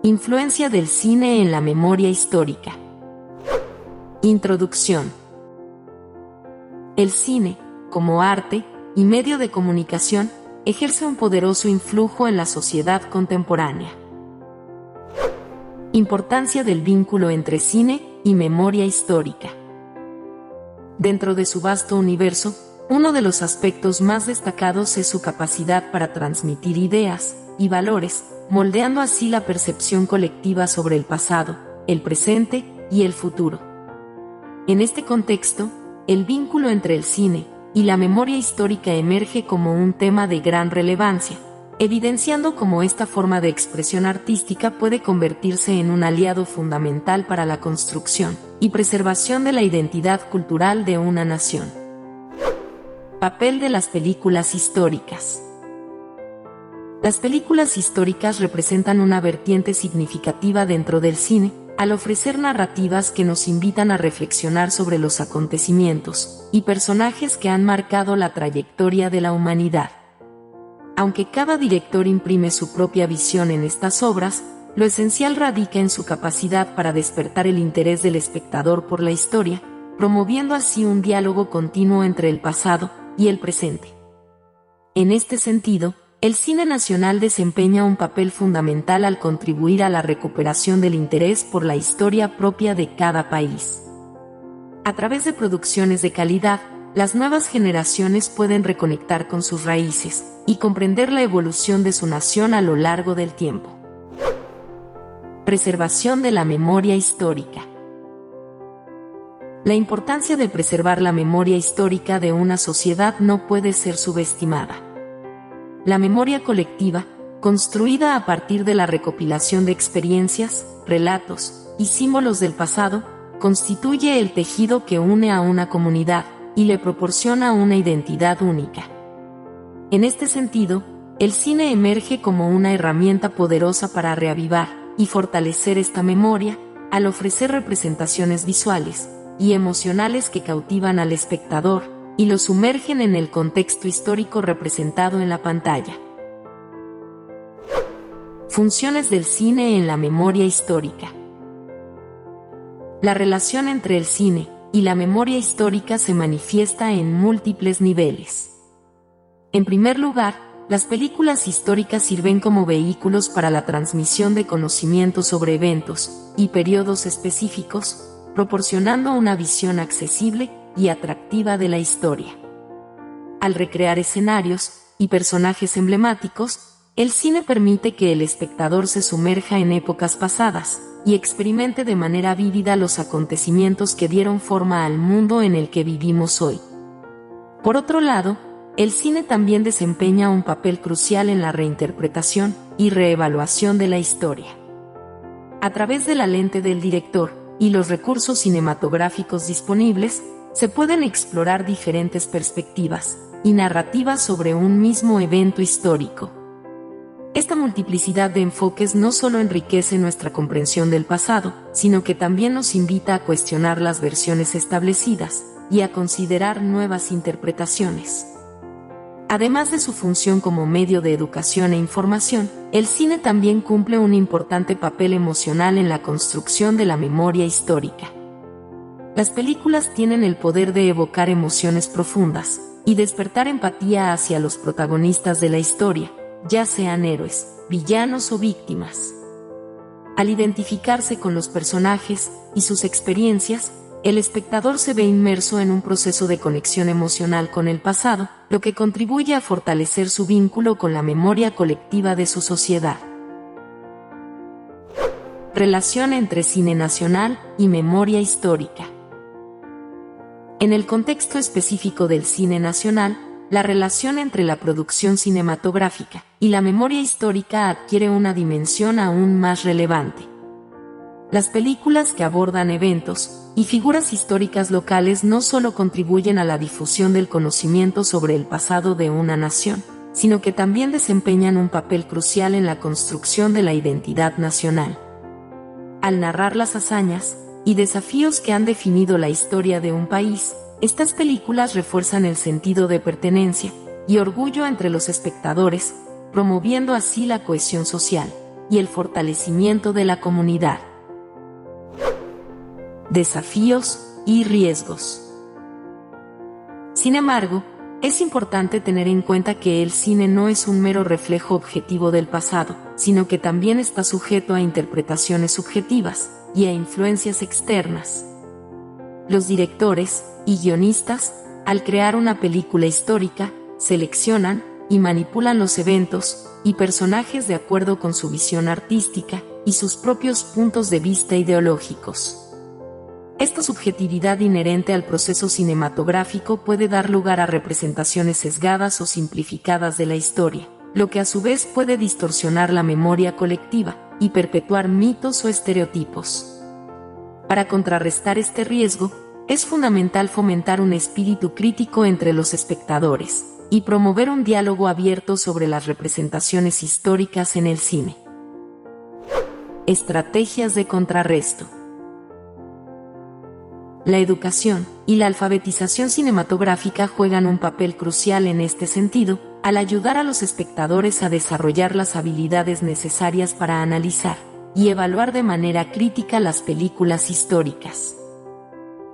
Influencia del cine en la memoria histórica. Introducción. El cine, como arte y medio de comunicación, ejerce un poderoso influjo en la sociedad contemporánea. Importancia del vínculo entre cine y memoria histórica. Dentro de su vasto universo, uno de los aspectos más destacados es su capacidad para transmitir ideas y valores, moldeando así la percepción colectiva sobre el pasado, el presente y el futuro. En este contexto, el vínculo entre el cine y la memoria histórica emerge como un tema de gran relevancia, evidenciando cómo esta forma de expresión artística puede convertirse en un aliado fundamental para la construcción y preservación de la identidad cultural de una nación. Papel de las películas históricas. Las películas históricas representan una vertiente significativa dentro del cine, al ofrecer narrativas que nos invitan a reflexionar sobre los acontecimientos y personajes que han marcado la trayectoria de la humanidad. Aunque cada director imprime su propia visión en estas obras, lo esencial radica en su capacidad para despertar el interés del espectador por la historia, promoviendo así un diálogo continuo entre el pasado y el presente. En este sentido, el cine nacional desempeña un papel fundamental al contribuir a la recuperación del interés por la historia propia de cada país. A través de producciones de calidad, las nuevas generaciones pueden reconectar con sus raíces y comprender la evolución de su nación a lo largo del tiempo. Preservación de la memoria histórica. La importancia de preservar la memoria histórica de una sociedad no puede ser subestimada. La memoria colectiva, construida a partir de la recopilación de experiencias, relatos y símbolos del pasado, constituye el tejido que une a una comunidad y le proporciona una identidad única. En este sentido, el cine emerge como una herramienta poderosa para reavivar y fortalecer esta memoria, al ofrecer representaciones visuales y emocionales que cautivan al espectador y lo sumergen en el contexto histórico representado en la pantalla. Funciones del cine en la memoria histórica. La relación entre el cine y la memoria histórica se manifiesta en múltiples niveles. En primer lugar, las películas históricas sirven como vehículos para la transmisión de conocimiento sobre eventos y periodos específicos, proporcionando una visión accesible y atractiva de la historia. Al recrear escenarios y personajes emblemáticos, el cine permite que el espectador se sumerja en épocas pasadas y experimente de manera vívida los acontecimientos que dieron forma al mundo en el que vivimos hoy. Por otro lado, el cine también desempeña un papel crucial en la reinterpretación y reevaluación de la historia. A través de la lente del director y los recursos cinematográficos disponibles, se pueden explorar diferentes perspectivas y narrativas sobre un mismo evento histórico. Esta multiplicidad de enfoques no solo enriquece nuestra comprensión del pasado, sino que también nos invita a cuestionar las versiones establecidas y a considerar nuevas interpretaciones. Además de su función como medio de educación e información, el cine también cumple un importante papel emocional en la construcción de la memoria histórica. Las películas tienen el poder de evocar emociones profundas y despertar empatía hacia los protagonistas de la historia, ya sean héroes, villanos o víctimas. Al identificarse con los personajes y sus experiencias, el espectador se ve inmerso en un proceso de conexión emocional con el pasado, lo que contribuye a fortalecer su vínculo con la memoria colectiva de su sociedad. Relación entre cine nacional y memoria histórica. En el contexto específico del cine nacional, la relación entre la producción cinematográfica y la memoria histórica adquiere una dimensión aún más relevante. Las películas que abordan eventos y figuras históricas locales no solo contribuyen a la difusión del conocimiento sobre el pasado de una nación, sino que también desempeñan un papel crucial en la construcción de la identidad nacional. Al narrar las hazañas y desafíos que han definido la historia de un país, estas películas refuerzan el sentido de pertenencia y orgullo entre los espectadores, promoviendo así la cohesión social y el fortalecimiento de la comunidad. Desafíos y riesgos. Sin embargo, es importante tener en cuenta que el cine no es un mero reflejo objetivo del pasado, sino que también está sujeto a interpretaciones subjetivas y a influencias externas. Los directores y guionistas, al crear una película histórica, seleccionan y manipulan los eventos y personajes de acuerdo con su visión artística y sus propios puntos de vista ideológicos. Esta subjetividad inherente al proceso cinematográfico puede dar lugar a representaciones sesgadas o simplificadas de la historia, lo que a su vez puede distorsionar la memoria colectiva y perpetuar mitos o estereotipos. Para contrarrestar este riesgo, es fundamental fomentar un espíritu crítico entre los espectadores y promover un diálogo abierto sobre las representaciones históricas en el cine. Estrategias de contrarresto. La educación y la alfabetización cinematográfica juegan un papel crucial en este sentido, al ayudar a los espectadores a desarrollar las habilidades necesarias para analizar y evaluar de manera crítica las películas históricas.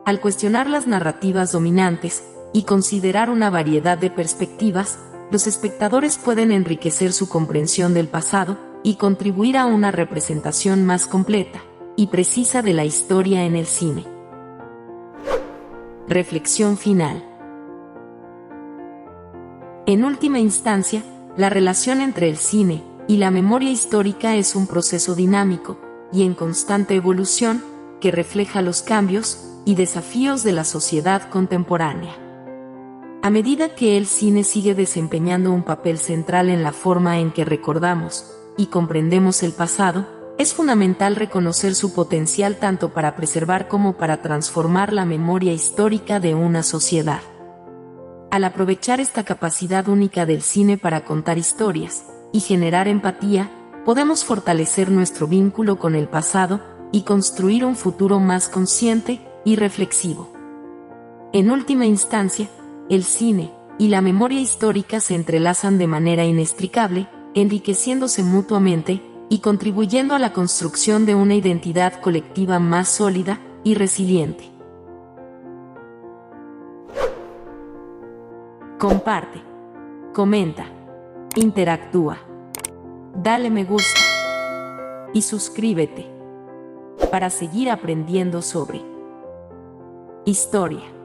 Al cuestionar las narrativas dominantes y considerar una variedad de perspectivas, los espectadores pueden enriquecer su comprensión del pasado y contribuir a una representación más completa y precisa de la historia en el cine. Reflexión final. En última instancia, la relación entre el cine y la memoria histórica es un proceso dinámico y en constante evolución que refleja los cambios y desafíos de la sociedad contemporánea. A medida que el cine sigue desempeñando un papel central en la forma en que recordamos y comprendemos el pasado, es fundamental reconocer su potencial tanto para preservar como para transformar la memoria histórica de una sociedad. Al aprovechar esta capacidad única del cine para contar historias y generar empatía, podemos fortalecer nuestro vínculo con el pasado y construir un futuro más consciente y reflexivo. En última instancia, el cine y la memoria histórica se entrelazan de manera inextricable, enriqueciéndose mutuamente y contribuyendo a la construcción de una identidad colectiva más sólida y resiliente. Comparte, comenta, interactúa, dale me gusta y suscríbete para seguir aprendiendo sobre historia.